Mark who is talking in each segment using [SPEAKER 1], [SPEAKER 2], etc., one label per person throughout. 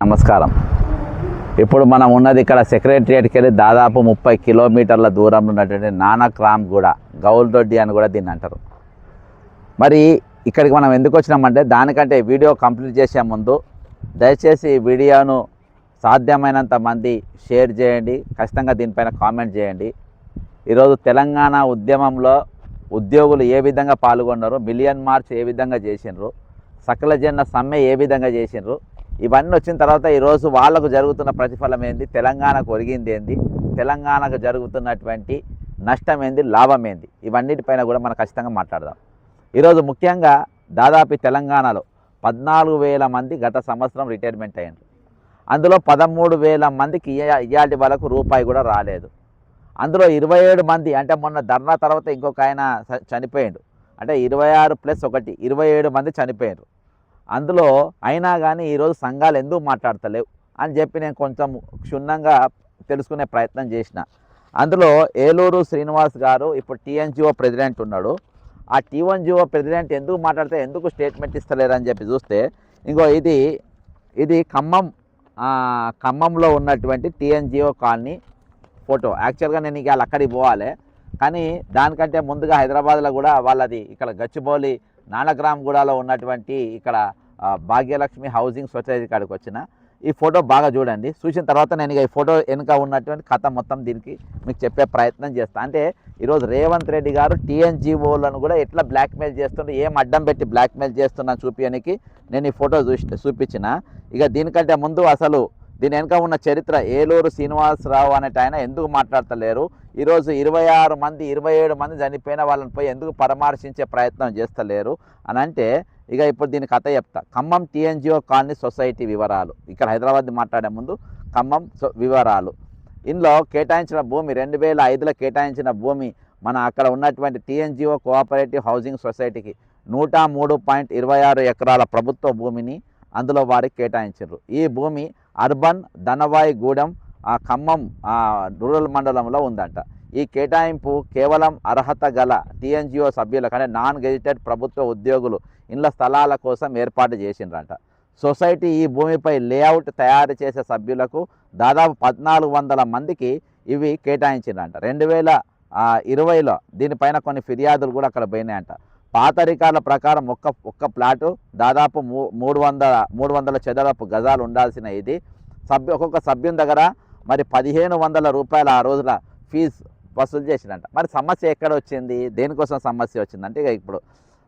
[SPEAKER 1] నమస్కారం. ఇప్పుడు మనం ఉన్నది ఇక్కడ సెక్రటరియట్కి వెళ్ళి దాదాపు 30 కిలోమీటర్ల దూరంలో ఉన్నటువంటి నానక్రామ్గూడ, గౌల్దొడ్డి అని కూడా దీన్ని అంటారు. మరి ఇక్కడికి మనం ఎందుకు వచ్చినామంటే, దానికంటే వీడియో కంప్లీట్ చేసే ముందు దయచేసి ఈ వీడియోను సాధ్యమైనంత మంది షేర్ చేయండి, ఖచ్చితంగా దీనిపైన కామెంట్ చేయండి. ఈరోజు తెలంగాణ ఉద్యమంలో ఉద్యోగులు ఏ విధంగా పాల్గొన్నారు, మిలియన్ మార్చ్ ఏ విధంగా చేసినారు, సకల జన సమ్మె ఏ విధంగా చేసినారు, ఇవన్నీ వచ్చిన తర్వాత ఈరోజు వాళ్ళకు జరుగుతున్న ప్రతిఫలం ఏంది, తెలంగాణకు ఒరిగింది ఏంది, తెలంగాణకు జరుగుతున్నటువంటి నష్టం ఏంది, లాభం ఏంది, ఇవన్నిటిపైన కూడా మనం ఖచ్చితంగా మాట్లాడదాం. ఈరోజు ముఖ్యంగా దాదాపు తెలంగాణలో 14,000 మంది గత సంవత్సరం రిటైర్మెంట్ అయ్యారు. అందులో 13,000 మందికి ఇయాటి వరకు రూపాయి కూడా రాలేదు. అందులో 27 మంది, అంటే మొన్న ధర్నా తర్వాత ఇంకొక ఆయన చనిపోయాడు, అంటే 26 + 1 27 మంది చనిపోయారు. అందులో అయినా కానీ ఈరోజు సంఘాలు ఎందుకు మాట్లాడతలేవు అని చెప్పి నేను కొంచెం క్షుణ్ణంగా తెలుసుకునే ప్రయత్నం చేసిన. అందులో ఏలూరు శ్రీనివాస్ గారు ఇప్పుడు టీఎన్జిఓ ప్రెసిడెంట్ ఉన్నాడు. ఆ టీఎన్జిఓ ప్రెసిడెంట్ ఎందుకు మాట్లాడితే ఎందుకు స్టేట్మెంట్ ఇస్తలేరు అని చెప్పి చూస్తే, ఇంకో ఇది ఖమ్మంలో ఉన్నటువంటి టీఎన్జిఓ కాలనీ ఫోటో. యాక్చువల్గా నేను ఇక అక్కడికి పోవాలి, కానీ దానికంటే ముందుగా హైదరాబాద్లో కూడా వాళ్ళది ఇక్కడ గచ్చిబౌలి నానక్రామ్గూడలో ఉన్నటువంటి ఇక్కడ భాగ్యలక్ష్మి హౌసింగ్ సొసైటీ కాడికి వచ్చిన. ఈ ఫోటో బాగా చూడండి, చూసిన తర్వాత నేను ఇక ఈ ఫోటో వెనుక ఉన్నటువంటి కథ మొత్తం దీనికి మీకు చెప్పే ప్రయత్నం చేస్తాను. అంటే ఈరోజు రేవంత్ రెడ్డి గారు టీఎన్జిఓలను కూడా ఎట్లా బ్లాక్మెయిల్ చేస్తుంటే, ఏం అడ్డం పెట్టి బ్లాక్మెయిల్ చేస్తున్నా చూపించడానికి నేను ఈ ఫోటో చూపించిన. ఇక దీనికంటే ముందు అసలు దీని వెనుక ఉన్న చరిత్ర, ఏలూరు శ్రీనివాసరావు అనేట ఆయన ఎందుకు మాట్లాడతలేరు, ఈరోజు 26 మంది 27 మంది చనిపోయిన వాళ్ళని పోయి ఎందుకు పరామర్శించే ప్రయత్నం చేస్తలేరు అని అంటే, ఇక ఇప్పుడు దీని కథ చెప్తా. ఖమ్మం టీఎన్జిఓ కాలనీ సొసైటీ వివరాలు, ఇక్కడ హైదరాబాద్ మాట్లాడే ముందు ఖమ్మం వివరాలు. ఇందులో కేటాయించిన భూమి 2005లో కేటాయించిన భూమి మన అక్కడ ఉన్నటువంటి టీఎన్జిఓ కోఆపరేటివ్ హౌసింగ్ సొసైటీకి 103.26 ఎకరాల ప్రభుత్వ భూమిని అందులో వారికి కేటాయించారు. ఈ భూమి అర్బన్ ధనవాయిగూడెం ఖమ్మం రూరల్ మండలంలో ఉందంట. ఈ కేటాయింపు కేవలం అర్హత గల టీఎన్జిఓ సభ్యులకు, అంటే నాన్ గెజిటెడ్ ప్రభుత్వ ఉద్యోగులు ఇండ్ల స్థలాల కోసం ఏర్పాటు చేసిండ్రంట. సొసైటీ ఈ భూమిపై లేఅవుట్ తయారు చేసే సభ్యులకు దాదాపు 1,400 మందికి ఇవి కేటాయించిందంట. 2020లో దీనిపైన కొన్ని ఫిర్యాదులు కూడా అక్కడ పోయినాయంట. పాత రికార్డుల ప్రకారం ఒక్క ప్లాటు దాదాపు 300 చదరపు గజాలు ఉండాల్సిన ఇది ఒక్కొక్క సభ్యుని దగ్గర మరి 1,500 రూపాయలు ఆ రోజుల ఫీజు వసూలు చేసినట్ట. మరి సమస్య ఎక్కడ వచ్చింది, దేనికోసం సమస్య వచ్చిందంటే, ఇక ఇప్పుడు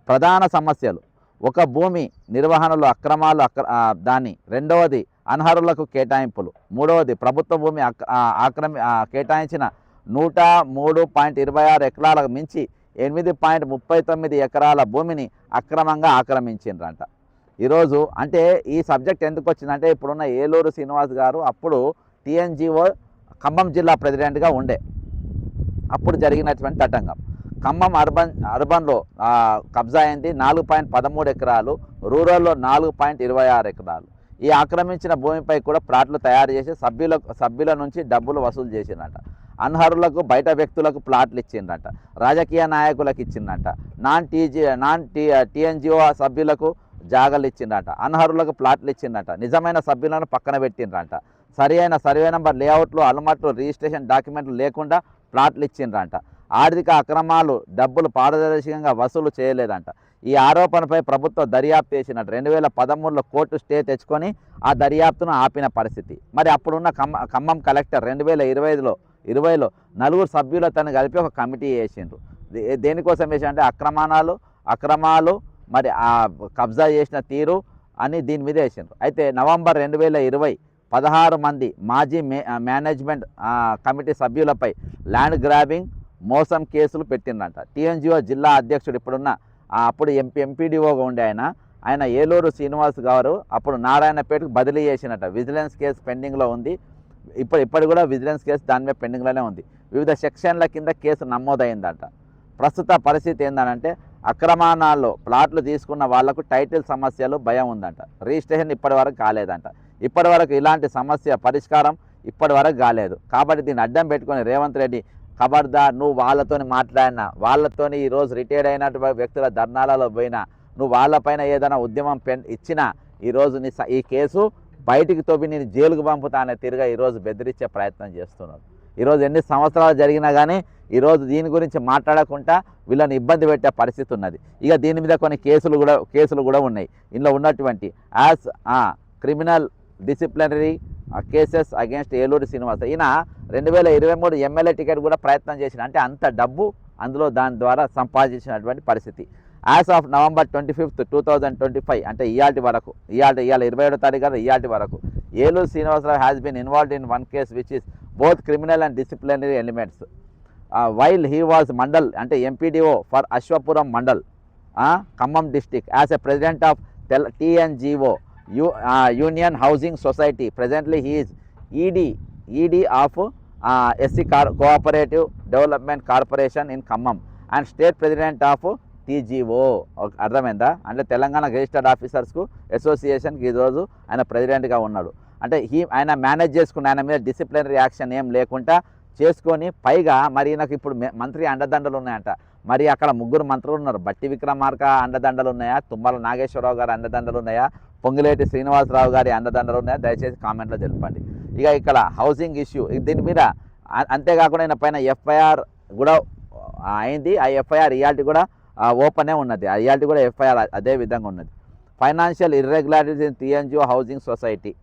[SPEAKER 1] ప్రధాన సమస్యలు: ఒక భూమి నిర్వహణలో అక్రమాలు, దాని రెండవది అనర్హులకు కేటాయింపులు, మూడవది ప్రభుత్వ భూమి కేటాయించిన 103.26 ఎకరాలకు మించి 8.39 ఎకరాల భూమిని అక్రమంగా ఆక్రమించిండ్రంట. ఈరోజు అంటే ఈ సబ్జెక్ట్ ఎందుకు వచ్చిందంటే, ఇప్పుడున్న ఏలూరు శ్రీనివాస్ గారు అప్పుడు టీఎన్జిఓ ఖమ్మం జిల్లా ప్రెసిడెంట్గా ఉండే, అప్పుడు జరిగినటువంటి తతంగం. ఖమ్మం అర్బన్లో కబ్జా అయింది 4.13 ఎకరాలు, రూరల్లో 4.26 ఎకరాలు. ఈ ఆక్రమించిన భూమిపై కూడా ప్లాట్లు తయారు చేసి సభ్యుల నుంచి డబ్బులు వసూలు చేసిందంట. అనర్హులకు, బయట వ్యక్తులకు ప్లాట్లు ఇచ్చిందంట, రాజకీయ నాయకులకు ఇచ్చిందంట, నాన్ టీఎన్జిఓ సభ్యులకు జాగాలు ఇచ్చిందంట, అనర్హులకు ప్లాట్లు ఇచ్చిందంట, నిజమైన సభ్యులను పక్కన పెట్టిండ్రంట, సరైన సర్వే నెంబర్, లేఅవుట్లు, అనుమతులు, రిజిస్ట్రేషన్ డాక్యుమెంట్లు లేకుండా ప్లాట్లు ఇచ్చిండ్రంట, ఆర్థిక అక్రమాలు, డబ్బులు పారదర్శకంగా వసూలు చేయలేదంట. ఈ ఆరోపణపై ప్రభుత్వం దర్యాప్తు చేసినట్టు 2013లో కోర్టు స్టే తెచ్చుకొని ఆ దర్యాప్తును ఆపిన పరిస్థితి. మరి అప్పుడున్న ఖమ్మం కలెక్టర్ 2020లో 4 సభ్యులతో కలిపి ఒక కమిటీ వేసిండ్రు. దేనికోసం వేసింటే అక్రమాలు మరి ఆ కబ్జా చేసిన తీరు అని దీని మీద వేసిండ్రు. అయితే నవంబర్ 2020 16 మంది మాజీ మేనేజ్మెంట్ కమిటీ సభ్యులపై ల్యాండ్ గ్రాబింగ్, మోసం కేసులు పెట్టిండ్రంట. టీఎన్జిఓ జిల్లా అధ్యక్షుడు ఇప్పుడున్న అప్పుడు ఎంపీడీఓగా ఉండే ఆయన ఏలూరు శ్రీనివాస్ గారు అప్పుడు నారాయణపేటకు బదిలీ చేసినట్ట. విజిలెన్స్ కేసు పెండింగ్లో ఉంది, ఇప్పటి కూడా విజిలెన్స్ కేసు దాని మీద పెండింగ్లోనే ఉంది. వివిధ సెక్షన్ల కింద కేసు నమోదైందంట. ప్రస్తుత పరిస్థితి ఏంటంటే, అక్రమాణాల్లో ప్లాట్లు తీసుకున్న వాళ్లకు టైటిల్ సమస్యలు భయం ఉందంట. రిజిస్ట్రేషన్ ఇప్పటివరకు కాలేదంట. ఇప్పటివరకు ఇలాంటి సమస్య పరిష్కారం ఇప్పటివరకు కాలేదు. కాబట్టి దీన్ని అడ్డం పెట్టుకొని రేవంత్ రెడ్డి, ఖబర్దార్, నువ్వు వాళ్ళతోని మాట్లాడినా, వాళ్ళతోని ఈరోజు రిటైర్డ్ అయినటువంటి వ్యక్తుల ధర్నాలలో పోయినా, నువ్వు వాళ్ళపైన ఏదైనా ఉద్యమం ఇచ్చినా ఈరోజు ఈ కేసు బయటికి తోపి నేను జైలుకు పంపుతా అనే తీరుగా ఈరోజు బెదిరించే ప్రయత్నం చేస్తున్నారు. ఈరోజు ఎన్ని సంవత్సరాలు జరిగినా కానీ ఈరోజు దీని గురించి మాట్లాడకుండా వీళ్ళని ఇబ్బంది పెట్టే పరిస్థితి ఉన్నది. ఇక దీని మీద కొన్ని కేసులు కూడా ఉన్నాయి. ఇందులో ఉన్నటువంటి as criminal disciplinary cases against Eluru Srinivas. ఈయన 2023 ఎమ్మెల్యే టికెట్ కూడా ప్రయత్నం చేసిన, అంటే అంత డబ్బు అందులో దాని ద్వారా సంపాదించినటువంటి పరిస్థితి. యాజ్ ఆఫ్ నవంబర్ 25, 2025 అంటే ఇయాల్టి వరకు, ఇవాళ 27వ తారీఖు ఇయాల్టి వరకు Eluru Srinivasarao has been involved in one case which is both criminal and disciplinary elements while he was mandal అంటే MPDO for Ashwapuram mandal, Khammam district, as a president of TNGO Union Housing Society. Presently he is ED of SC Cooperative Development Corporation in Khammam and State President of TGO. అర్థమైందా? అంటే Telangana registered ఆఫీసర్స్కు అసోసియేషన్కి ఈరోజు ఆయన ప్రెసిడెంట్గా ఉన్నాడు. అంటే ఆయన manage చేసుకున్న, ఆయన మీద డిసిప్లినరీ యాక్షన్ ఏం లేకుండా చేసుకొని, పైగా మరి నాకు ఇప్పుడు మంత్రి అండదండలు ఉన్నాయంట. మరి అక్కడ 3 మంత్రులు ఉన్నారు. బట్టి విక్రమార్క అండదండలు ఉన్నాయా, తుమ్మల నాగేశ్వరరావు గారి అండదండలు ఉన్నాయా, పొంగులేటి శ్రీనివాసరావు గారి అండదండలు ఉన్నాయా? దయచేసి కామెంట్లో తెలపండి. ఇక ఇక్కడ హౌసింగ్ ఇష్యూ, దీని మీద అంతేకాకుండా ఆయన పైన ఎఫ్ఐఆర్ కూడా అయింది. ఆ ఎఫ్ఐఆర్ ఇయాల్టి కూడా ఓపెనే ఉన్నది. ఇయాల్టి కూడా ఎఫ్ఐఆర్ అదే విధంగా ఉన్నది. Financial irregularities in TNGO housing society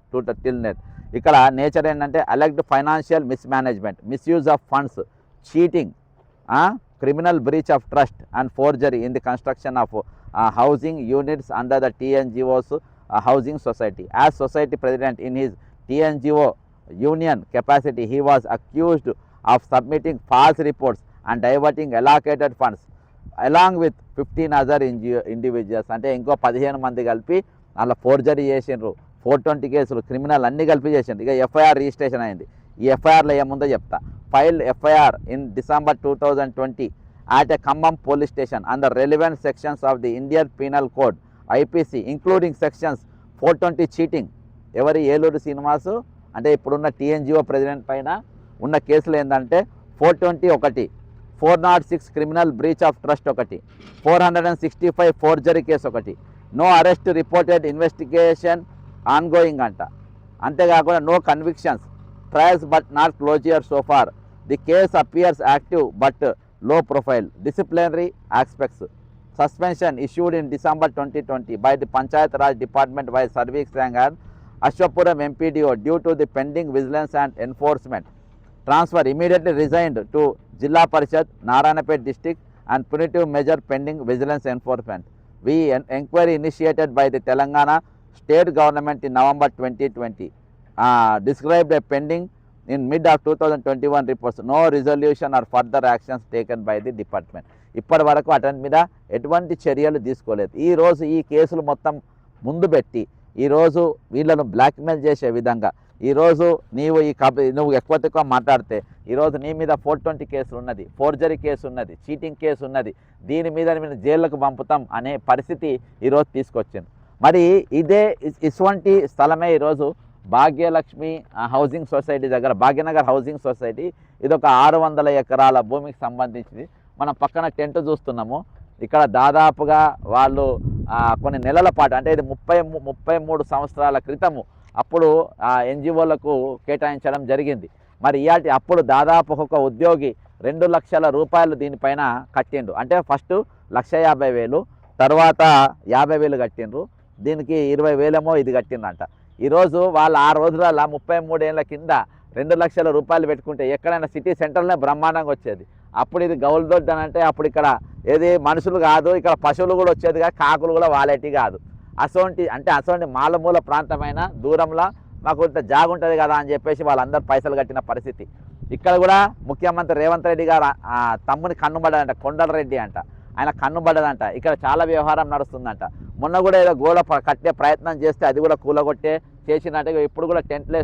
[SPEAKER 1] till net. ఇక్కడ నేచర్ ఏంటంటే alleged financial mismanagement, misuse of funds, cheating, criminal breach of trust and forgery in the construction of housing units under the TNGO's housing society. As society president in his TNGO union capacity, he was accused of submitting false reports and diverting allocated funds along with 15 other individuals. అంటే ఇంకో 15 మంది కలిపి అలా forgery చేసిండ్రు. 420 కేసులు criminal అన్నీ కలిపి చేసిండ్రు. ఇక ఎఫ్ఐఆర్ రిజిస్ట్రేషన్ అయింది. ఈ ఎఫ్ఐఆర్లో ఏముందో చెప్తా. Filed FIR in December 2020 at a Khammam police station under relevant sections of the Indian Penal Code IPC including sections 420 cheating. ఎవరి ఏలూరు శ్రీనివాసు అంటే ఇప్పుడున్న TNGO ప్రెసిడెంట్ పైన ఉన్న కేసులు ఏంటంటే 420 ఒకటి, 406 క్రిమినల్ బ్రీచ్ ఆఫ్ ట్రస్ట్ ఒకటి, 465 ఫోర్జరీ కేసు ఒకటి, no arrest reported, investigation ongoing అంట. అంతేకాకుండా no convictions, trials but not closure so far. The case appears active but low profile. Disciplinary aspects. Suspension issued in December 2020 by the Panchayat Raj Department by Sarvesh Sanghan, Ashwapuram MPDO due to the pending vigilance and enforcement. Transfer immediately resigned to Jilla Parishad, Narayanapet district and punitive measure pending vigilance enforcement. Inquiry initiated by the Telangana state government in November 2020. Described a pending in mid of 2021 reports. No resolution or further actions taken by the department. ఇప్పటి వరకు అతని మీద ఎటువంటి చర్యలు తీసుకోలేదు. ఈరోజు ఈ కేసులు మొత్తం ముందు పెట్టి ఈరోజు వీళ్ళను బ్లాక్మెయిల్ చేసే విధంగా ఈరోజు నువ్వు ఎక్కువ మాట్లాడితే ఈరోజు నీ మీద 420 కేసులు ఉన్నది, ఫోర్జరీ కేసు ఉన్నది, చీటింగ్ కేసు ఉన్నది, దీని మీద నేను జైళ్ళకు పంపుతాం అనే పరిస్థితి ఈరోజు తీసుకొచ్చింది. మరి ఇటువంటి స్థలమే ఈరోజు భాగ్యలక్ష్మి హౌసింగ్ సొసైటీ దగ్గర, భాగ్యనగర్ హౌసింగ్ సొసైటీ. ఇది ఒక 600 ఎకరాల భూమికి సంబంధించింది. మనం పక్కన టెంట్ చూస్తున్నాము. ఇక్కడ దాదాపుగా వాళ్ళు కొన్ని నెలల పాటు, అంటే ఇది 33 సంవత్సరాల క్రితము అప్పుడు NGOలకు కేటాయించడం జరిగింది. మరి ఇయాటి అప్పుడు దాదాపు ఒక ఉద్యోగి 2 లక్షల రూపాయలు దీనిపైన కట్టిండు. అంటే ఫస్ట్ 1,50,000, తర్వాత 50,000 కట్టిండ్రు. దీనికి 20,000 ఇది కట్టిందంట. ఈరోజు వాళ్ళు ఆ రోజులలో 33 ఏళ్ళ కింద 2 లక్షల రూపాయలు పెట్టుకుంటే ఎక్కడైనా సిటీ సెంటర్లోనే బ్రహ్మాండంగా వచ్చేది. అప్పుడు ఇది గౌల్దొడ్డు అని అంటే అప్పుడు ఇక్కడ ఏది మనుషులు కాదు, ఇక్కడ పశువులు కూడా వచ్చేది కాదు, కాకులు కూడా వాలేటి కాదు. అసోంటి మాలమూల ప్రాంతమైన దూరంలో మాకు ఇంత జాగ ఉంటుంది కదా అని చెప్పేసి వాళ్ళందరూ పైసలు కట్టిన పరిస్థితి. ఇక్కడ కూడా ముఖ్యమంత్రి రేవంత్ రెడ్డి గారు తమ్ముని కన్నుబడ్డాడంట, కొండలరెడ్డి అంట, ఆయన కన్నుబడ్డదంట. ఇక్కడ చాలా వ్యవహారం నడుస్తుందంట. మొన్న కూడా ఏదో గోడ కట్టే ప్రయత్నం చేస్తే అది కూడా కూలగొట్టే చేసినట్టుగా ఇప్పుడు కూడా టెంట్లు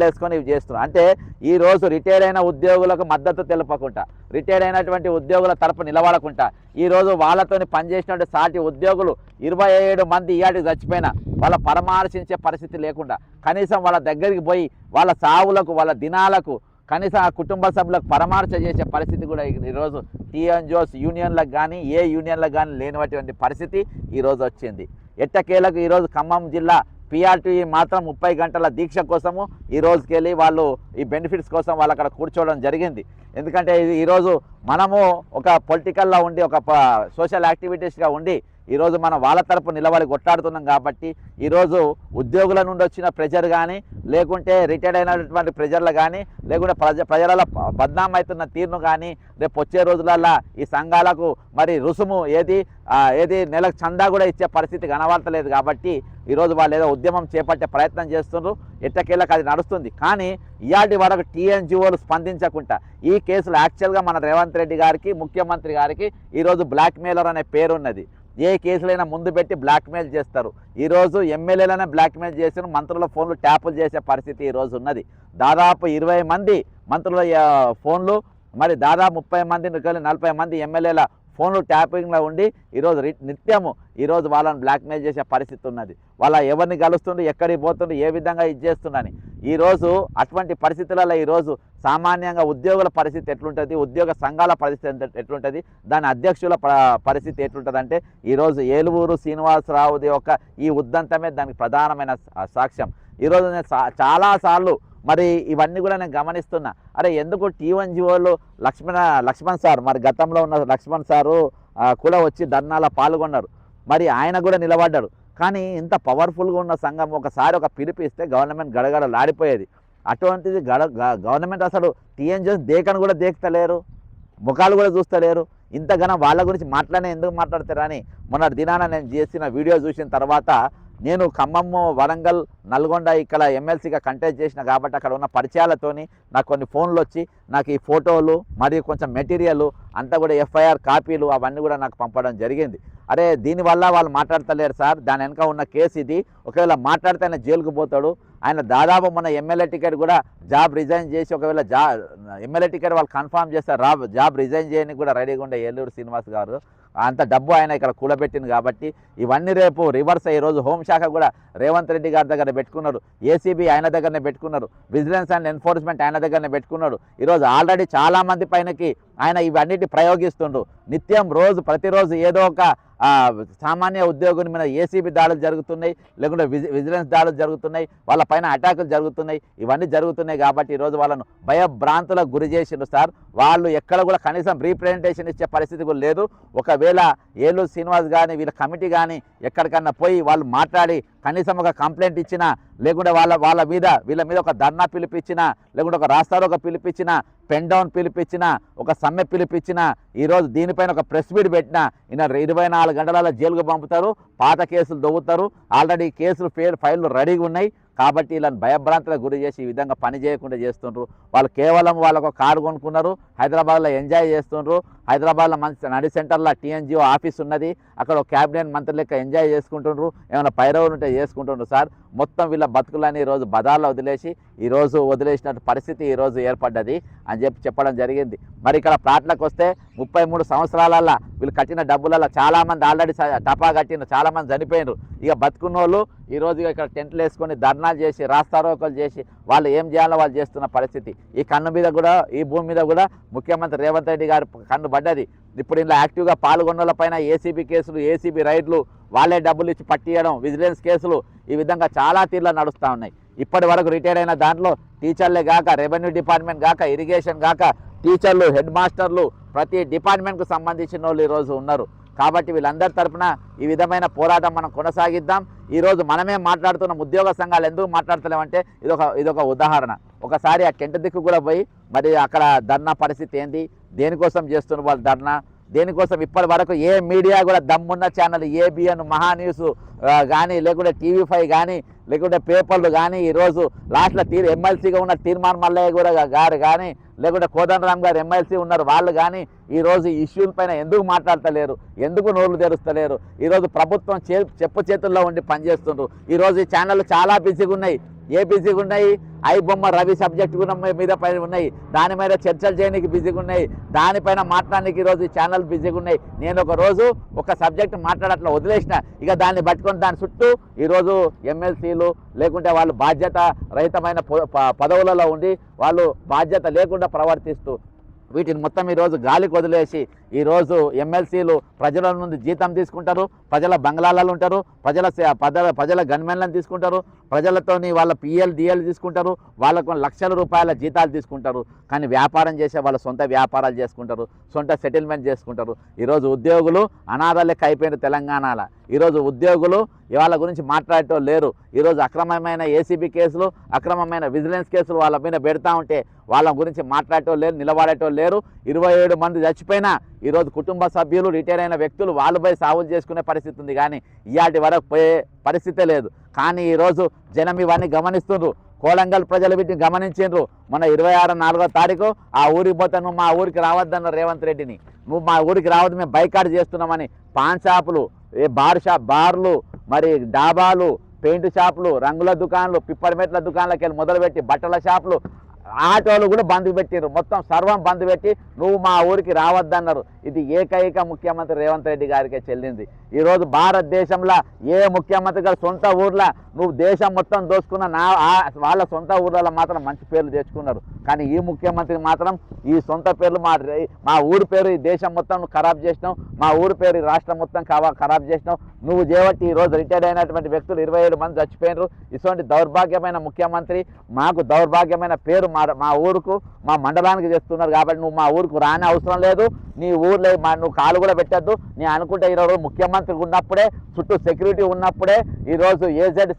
[SPEAKER 1] వేసుకొని ఇవి చేస్తున్నారు. అంటే ఈరోజు రిటైర్ అయిన ఉద్యోగులకు మద్దతు తెలపకుండా, రిటైర్ అయినటువంటి ఉద్యోగుల తరపు నిలబడకుండా, ఈరోజు వాళ్ళతో పనిచేసినటువంటి సాటి ఉద్యోగులు 27 మంది ఇయాటికి చచ్చిపోయినా వాళ్ళ పరామర్శించే పరిస్థితి లేకుండా, కనీసం వాళ్ళ దగ్గరికి పోయి వాళ్ళ సావులకు వాళ్ళ దినాలకు కనీసం ఆ కుటుంబ సభ్యులకు పరామర్శ చేసే పరిస్థితి కూడా ఈరోజు TNGOs యూనియన్లకు కానీ ఏ యూనియన్లకు కానీ లేనటువంటి పరిస్థితి ఈరోజు వచ్చింది. ఎట్టకేలకు ఈరోజు ఖమ్మం జిల్లా పిఆర్టీఈ మాత్రం 30 గంటల దీక్ష కోసము ఈ రోజుకెళ్ళి వాళ్ళు ఈ బెనిఫిట్స్ కోసం వాళ్ళు అక్కడ కూర్చోవడం జరిగింది. ఎందుకంటే ఈరోజు మనము ఒక పొలిటికల్లో ఉండి ఒక సోషల్ యాక్టివిటీస్గా ఉండి ఈరోజు మనం వాళ్ళ తరపు నిలబడి కొట్లాడుతున్నాం కాబట్టి ఈరోజు ఉద్యోగుల నుండి వచ్చిన ప్రెజర్ కానీ లేకుంటే రిటైర్డ్ అయినటువంటి ప్రెజర్లు కానీ లేకుంటే ప్రజల బద్నాం అవుతున్న తీరును కానీ రేపు వచ్చే రోజులల్లో ఈ సంఘాలకు మరి రుసుము ఏది నెలకు చందా కూడా ఇచ్చే పరిస్థితి కనబడతలేదు. కాబట్టి ఈరోజు వాళ్ళు ఏదో ఉద్యమం చేపట్టే ప్రయత్నం చేస్తున్నారు. ఎట్టకేళ్ళకి అది నడుస్తుంది. కానీ ఇయాటి వరకు టీఎన్జిఓలు స్పందించకుండా ఈ కేసులు యాక్చువల్గా మన రేవంత్ రెడ్డి గారికి ముఖ్యమంత్రి గారికి ఈరోజు బ్లాక్మెయిలర్ అనే పేరున్నది. ఏ కేసులైనా ముందు పెట్టి బ్లాక్మెయిల్ చేస్తారు. ఈరోజు ఎమ్మెల్యేలనే బ్లాక్మెయిల్ చేసిన మంత్రుల ఫోన్లు ట్యాపులు చేసే పరిస్థితి ఈరోజు ఉన్నది. దాదాపు 20 మంది మంత్రుల ఫోన్లు మరి దాదాపు 30 మంది 40 మంది ఎమ్మెల్యేల ఫోన్లు ట్యాపింగ్లో ఉండి ఈరోజు నిత్యము ఈరోజు వాళ్ళని బ్లాక్మెయిల్ చేసే పరిస్థితి ఉన్నది. వాళ్ళ ఎవరిని కలుస్తుండ్రు, ఎక్కడికి పోతుండ్రు, ఏ విధంగా ఇచ్చేస్తుండని ఈరోజు అటువంటి పరిస్థితులలో ఈరోజు సామాన్యంగా ఉద్యోగుల పరిస్థితి ఎట్లుంటుంది, ఉద్యోగ సంఘాల పరిస్థితి ఎట్లుంటుంది, దాని అధ్యక్షుల పరిస్థితి ఎట్లుంటుంది అంటే ఈరోజు ఏలూరు శ్రీనివాసరావుది యొక్క ఈ ఉద్దంతమే దానికి ప్రధానమైన సాక్ష్యం. ఈరోజు నేను చాలాసార్లు మరి ఇవన్నీ కూడా నేను గమనిస్తున్నా. అరే ఎందుకు టీఎన్జిఓలు లక్ష్మణ్ సార్ మరి గతంలో ఉన్న లక్ష్మణ్ సారు కూడా వచ్చి ధర్నాలో పాల్గొన్నారు. మరి ఆయన కూడా నిలబడ్డాడు. కానీ ఇంత పవర్ఫుల్గా ఉన్న సంఘం ఒకసారి ఒక పిలిపిస్తే గవర్నమెంట్ గడగడలాడిపోయేది. అటువంటిది గవర్నమెంట్ అసలు టీఎన్జిఓస్ దేకను కూడా దేకుతలేరు, ముఖాలు కూడా చూస్తలేరు. ఇంతగానో వాళ్ళ గురించి ఎందుకు మాట్లాడతారు అని మొన్న దినాన నేను చేసిన వీడియో చూసిన తర్వాత నేను ఖమ్మం, వరంగల్, నల్గొండ ఇక్కడ ఎమ్మెల్సీగా కంటెస్ట్ చేసిన కాబట్టి అక్కడ ఉన్న పరిచయాలతోని నాకు కొన్ని ఫోన్లు వచ్చి నాకు ఈ ఫోటోలు మరియు కొంచెం మెటీరియల్ అంతా కూడా ఎఫ్ఐఆర్ కాపీలు అవన్నీ కూడా నాకు పంపడం జరిగింది. అరే దీనివల్ల వాళ్ళు మాట్లాడతలేరు సార్, దాని వెనక ఉన్న కేసు ఇది. ఒకవేళ మాట్లాడితే ఆయన జైలుకు పోతాడు. ఆయన దాదాపు మన ఎమ్మెల్యే టికెట్ కూడా జాబ్ రిజైన్ చేసి ఒకవేళ ఎమ్మెల్యే టికెట్ వాళ్ళు కన్ఫామ్ చేస్తారు జాబ్ రిజైన్ చేయడానికి కూడా రెడీగా ఉండే ఏలూరు శ్రీనివాస్ గారు. అంత డబ్బు ఆయన ఇక్కడ కూడబెట్టింది కాబట్టి ఇవన్నీ రేపు రివర్స్ ఈరోజు హోంశాఖ కూడా రేవంత్ రెడ్డి గారి దగ్గర పెట్టుకున్నారు, ఏసీబీ ఆయన దగ్గరనే పెట్టుకున్నారు, విజిలెన్స్ అండ్ ఎన్ఫోర్స్మెంట్ ఆయన దగ్గరనే పెట్టుకున్నాడు. ఈరోజు ఆల్రెడీ చాలామంది పైనకి ఆయన ఇవన్నిటి ప్రయోగిస్తుండ్రు. నిత్యం ప్రతిరోజు ఏదో ఒక సామాన్య ఉద్యోగుని మీద ఏసీబీ దాడులు జరుగుతున్నాయి, లేకుంటే విజిలెన్స్ దాడులు జరుగుతున్నాయి, వాళ్ళ పైన అటాకులు జరుగుతున్నాయి. ఇవన్నీ జరుగుతున్నాయి కాబట్టి ఈరోజు వాళ్ళను భయభ్రాంతులకు గురి చేసిండ్రు సార్. వాళ్ళు ఎక్కడ కూడా కనీసం రీప్రజెంటేషన్ ఇచ్చే పరిస్థితి కూడా లేదు. ఒకవేళ ఏలూరు శ్రీనివాస్ కానీ వీళ్ళ కమిటీ కానీ ఎక్కడికన్నా పోయి వాళ్ళు మాట్లాడి కనీసం ఒక కంప్లైంట్ ఇచ్చినా, లేకుంటే వీళ్ళ మీద ఒక ధర్నా పిలిపించినా, లేకుంటే ఒక రాస్తారోక పిలిపించినా, పెన్ డౌన్ పిలిపించినా, ఒక సమ్మె పిలిపించినా, ఈరోజు దీనిపైన ఒక ప్రెస్ మీట్ పెట్టినా ఈయన 24 గంటల జైలుకు పంపుతారు, పాత కేసులు దొవ్వుతారు. ఆల్రెడీ కేసులు ఫైళ్ళు రెడీగా ఉన్నాయి. కాబట్టి వీళ్ళని భయభ్రాంతులకు గురి చేసి ఈ విధంగా పని చేయకుండా చేస్తుండ్రు. వాళ్ళు కేవలం వాళ్ళకు కారు కొనుక్కున్నారు, హైదరాబాద్లో ఎంజాయ్ చేస్తుండ్రు. హైదరాబాద్లో మంచి నడి సెంటర్లో టీఎన్జిఓ ఆఫీస్ ఉన్నది, అక్కడ ఒక క్యాబినెట్ మంత్రి లెక్క ఎంజాయ్ చేసుకుంటుండ్రు. ఏమైనా పైరవులు ఉంటే చేసుకుంటుండ్రు సార్. మొత్తం వీళ్ళ బతుకులని ఈరోజు బజార్లో వదిలేసినట్టు పరిస్థితి ఈరోజు ఏర్పడ్డది అని చెప్పడం జరిగింది. మరి ఇక్కడ ప్లాట్లకు వస్తే 33 సంవత్సరాలల్లో వీళ్ళు కట్టిన డబ్బులలో చాలామంది ఆల్రెడీ టపా కట్టిన చాలామంది చనిపోయినారు. ఇక బతుకున్న వాళ్ళు ఈరోజు ఇక్కడ టెంట్లు వేసుకొని ధర్నాలు చేసి రాస్తారోకలు చేసి వాళ్ళు ఏం చేయాలో వాళ్ళు చేస్తున్న పరిస్థితి. ఈ కన్ను మీద కూడా ఈ భూమి మీద కూడా ముఖ్యమంత్రి రేవంత్ రెడ్డి గారి కన్ను పడ్డది. ఇప్పుడు ఇలా యాక్టివ్గా పాల్గొన్న పైన ఏసీబీ కేసులు, ఏసీబీ రైడ్లు, వాళ్ళే డబ్బులు ఇచ్చి పట్టియడం, విజిలెన్స్ కేసులు ఈ విధంగా చాలా తీర్లు నడుస్తూ ఉన్నాయి. ఇప్పటి వరకు రిటైర్ అయిన దాంట్లో టీచర్లే కాక, రెవెన్యూ డిపార్ట్మెంట్ కాక, ఇరిగేషన్ కాక, టీచర్లు, హెడ్ మాస్టర్లు, ప్రతి డిపార్ట్మెంట్కు సంబంధించిన వాళ్ళు ఈరోజు ఉన్నారు. కాబట్టి వీళ్ళందరి తరఫున ఈ విధమైన పోరాటం మనం కొనసాగిద్దాం. ఈరోజు మనమే మాట్లాడుతున్న ఉద్యోగ సంఘాలు ఎందుకు మాట్లాడతలేమంటే ఇదొక ఉదాహరణ. ఒకసారి ఆ టెంట్ దిక్కు కూడా పోయి మరి అక్కడ ధర్నా పరిస్థితి ఏంది, దేనికోసం చేస్తున్న వాళ్ళు ధర్నా, దేనికోసం ఇప్పటి వరకు ఏ మీడియా కూడా దమ్మున్న ఛానల్ ఏబిఎన్, మహా న్యూస్ కానీ, లేకుంటే TV5 కానీ, లేకుంటే పేపర్లు కానీ ఈరోజు లాస్ట్లో ఎమ్మెల్సీగా ఉన్న తీర్మాన్ మల్లయ్య గారు కానీ, లేకుంటే కోదండరామ్ గారు ఎమ్మెల్సీ ఉన్నారు వాళ్ళు కానీ ఈరోజు ఇష్యూల పైన ఎందుకు మాట్లాడతలేరు, ఎందుకు నోర్లు తెరుస్తలేరు? ఈరోజు ప్రభుత్వం చెప్పు చేతుల్లో ఉండి పనిచేస్తుండ్రు. ఈరోజు ఈ ఛానళ్ళు చాలా బిజీగా ఉన్నాయి. ఏ బిజీగా ఉన్నాయి? ఐబొమ్మ రవి సబ్జెక్ట్ మీద పైన ఉన్నాయి, దాని మీద చర్చలు చేయడానికి బిజీగా ఉన్నాయి, దానిపైన మాట్లాడడానికి ఈరోజు ఈ ఛానల్ బిజీగా ఉన్నాయి. నేను ఒక రోజు ఒక సబ్జెక్ట్ మాట్లాడట్లా వదిలేసిన, ఇక దాన్ని పట్టుకొని దాని చుట్టూ ఈరోజు ఎమ్మెల్సీలు లేకుంటే వాళ్ళు బాధ్యత రహితమైన పదవులలో ఉండి వాళ్ళు బాధ్యత లేకుండా ప్రవర్తిస్తూ వీటిని మొత్తం ఈరోజు గాలికి వదిలేసి ఈరోజు ఎమ్మెల్సీలు ప్రజల నుండి జీతం తీసుకుంటారు, ప్రజల బంగ్లాలలో ఉంటారు, ప్రజల గన్మెన్లను తీసుకుంటారు, ప్రజలతోని వాళ్ళ పిఎల్ డిఎల్ తీసుకుంటారు, వాళ్ళకు లక్షల రూపాయల జీతాలు తీసుకుంటారు. కానీ వ్యాపారం చేసే వాళ్ళ సొంత వ్యాపారాలు చేసుకుంటారు, సొంత సెటిల్మెంట్ చేసుకుంటారు. ఈరోజు ఉద్యోగులు అనాథలెక్క అయిపోయిన తెలంగాణలో. ఈరోజు ఉద్యోగులు వాళ్ళ గురించి మాట్లాడటం లేరు. ఈరోజు అక్రమమైన ఏసీబీ కేసులు, అక్రమమైన విజిలెన్స్ కేసులు వాళ్ళ మీద పెడతా ఉంటే వాళ్ళ గురించి మాట్లాడటం లేరు, నిలబడటం లేరు. 27 మంది చచ్చిపోయినా ఈరోజు కుటుంబ సభ్యులు, రిటైర్ అయిన వ్యక్తులు వాళ్ళపై సాగులు చేసుకునే పరిస్థితి ఉంది. కానీ ఇవాటి వరకు పోయే పరిస్థితే లేదు. కానీ ఈరోజు జనం ఇవన్నీ గమనిస్తుండ్రు. కోలంగల్ ప్రజలు వీటిని గమనించిండ్రు. మన 26/4వ తారీఖు ఆ ఊరికి పోతే నువ్వు మా ఊరికి రావద్దన్న రేవంత్ రెడ్డిని, నువ్వు మా ఊరికి రావద్దు, మేము బైకాట్ చేస్తున్నామని పాన్ షాపులు, బార్లు, మరి డాబాలు, పెయింట్ షాపులు, రంగుల దుకాణాలు, పిప్పర్మెట్ల దుకాణాలకి వెళ్ళి మొదలుపెట్టి బట్టల షాపులు, ఆటోలు కూడా బంద్ పెట్టారు. మొత్తం సర్వం బంద్ పెట్టి నువ్వు మా ఊరికి రావద్దన్నారు. ఇది ఏకైక ముఖ్యమంత్రి రేవంత్ రెడ్డి గారికే చెల్లింది. ఈరోజు భారతదేశంలో ఏ ముఖ్యమంత్రి గారు సొంత ఊర్లో నువ్వు దేశం మొత్తం దోసుకున్న వాళ్ళ సొంత ఊర్లలో మాత్రం మంచి పేర్లు తెచ్చుకున్నారు. కానీ ఈ ముఖ్యమంత్రి మాత్రం ఈ సొంత పేర్లు మా ఊరి పేరు ఈ దేశం మొత్తం ఖరాబ్ చేసినావు, మా ఊరి పేరు ఈ రాష్ట్రం మొత్తం ఖరాబ్ చేసినావు. నువ్వు చేయబట్టి ఈరోజు రిటైర్డ్ అయినటువంటి వ్యక్తులు 27 మంది చచ్చిపోయినారు. ఇటువంటి దౌర్భాగ్యమైన ముఖ్యమంత్రి, మాకు దౌర్భాగ్యమైన పేరు మా ఊరుకు, మా మండలానికి చేస్తున్నారు. కాబట్టి నువ్వు మా ఊరుకు రాని అవసరం లేదు. నీ ఊర్లో నువ్వు కాలు కూడా పెట్టద్దు. నీ అనుకుంటే ఈరోజు ముఖ్యమంత్రి ఉన్నప్పుడే, చుట్టూ సెక్యూరిటీ ఉన్నప్పుడే, ఈరోజు జెడ్+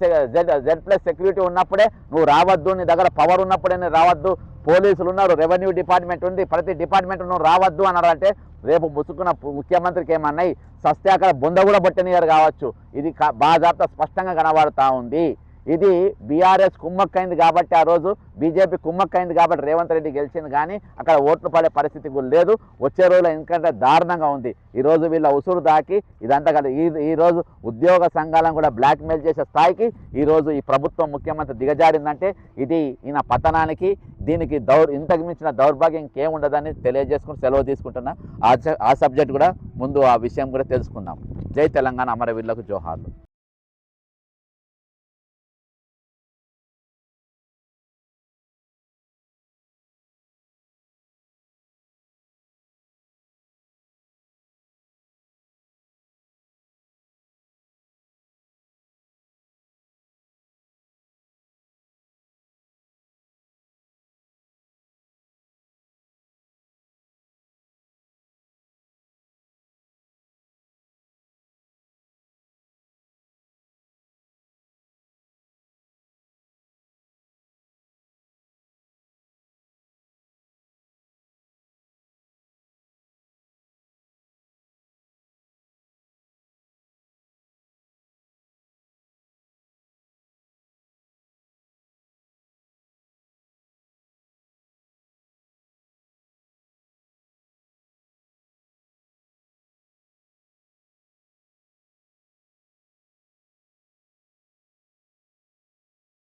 [SPEAKER 1] సెక్యూరిటీ ఉన్నప్పుడే నువ్వు రావద్దు. నీ దగ్గర పవర్ ఉన్నప్పుడే నువ్వు రావద్దు. పోలీసులు ఉన్నారు, రెవెన్యూ డిపార్ట్మెంట్ ఉంది, ప్రతి డిపార్ట్మెంట్ నువ్వు రావద్దు అన్నారంటే రేపు ముసుకున్న ముఖ్యమంత్రికి ఏమన్నాయి సస్తే అక్కడ బొంద కూడా బొట్టనియరు కావచ్చు. ఇది బాజాప్తా స్పష్టంగా కనబడుతూ ఉంది. ఇది బీఆర్ఎస్ కుమ్మక్కైంది కాబట్టి, ఆ రోజు బీజేపీ కుమ్మక్కైంది కాబట్టి రేవంత్ రెడ్డి గెలిచింది. కానీ అక్కడ ఓట్లు పడే పరిస్థితి కూడా లేదు. వచ్చే రోజులో ఎందుకంటే దారుణంగా ఉంది. ఈరోజు వీళ్ళ ఉసురు దాకి ఇదంతా కదా ఈరోజు ఉద్యోగ సంఘాలను కూడా బ్లాక్మెయిల్ చేసే స్థాయికి ఈరోజు ఈ ప్రభుత్వం ముఖ్యమంత్రి దిగజారిందంటే ఇది ఈయన పతనానికి, దీనికి ఇంతకు మించిన దౌర్భాగ్యం ఇంకేముండదని తెలియజేసుకుని సెలవు తీసుకుంటున్నా. ఆ సబ్జెక్ట్ కూడా ముందు ఆ విషయం కూడా తెలుసుకుందాం. జై తెలంగాణ, అమరవీరులకు జోహార్లు.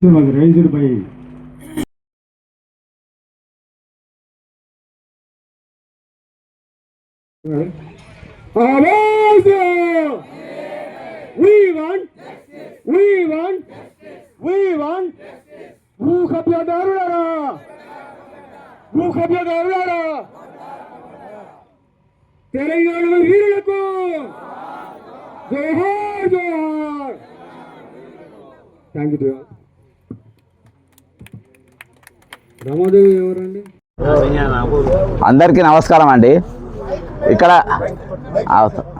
[SPEAKER 2] was raised by we want భూకబ్జదారులారా తెలంగాణ వీరులకు జోహార్ జోహార్. Thank you. రామాదేవి ఎవరండి?
[SPEAKER 1] అందరికీ నమస్కారం అండి. ఇక్కడ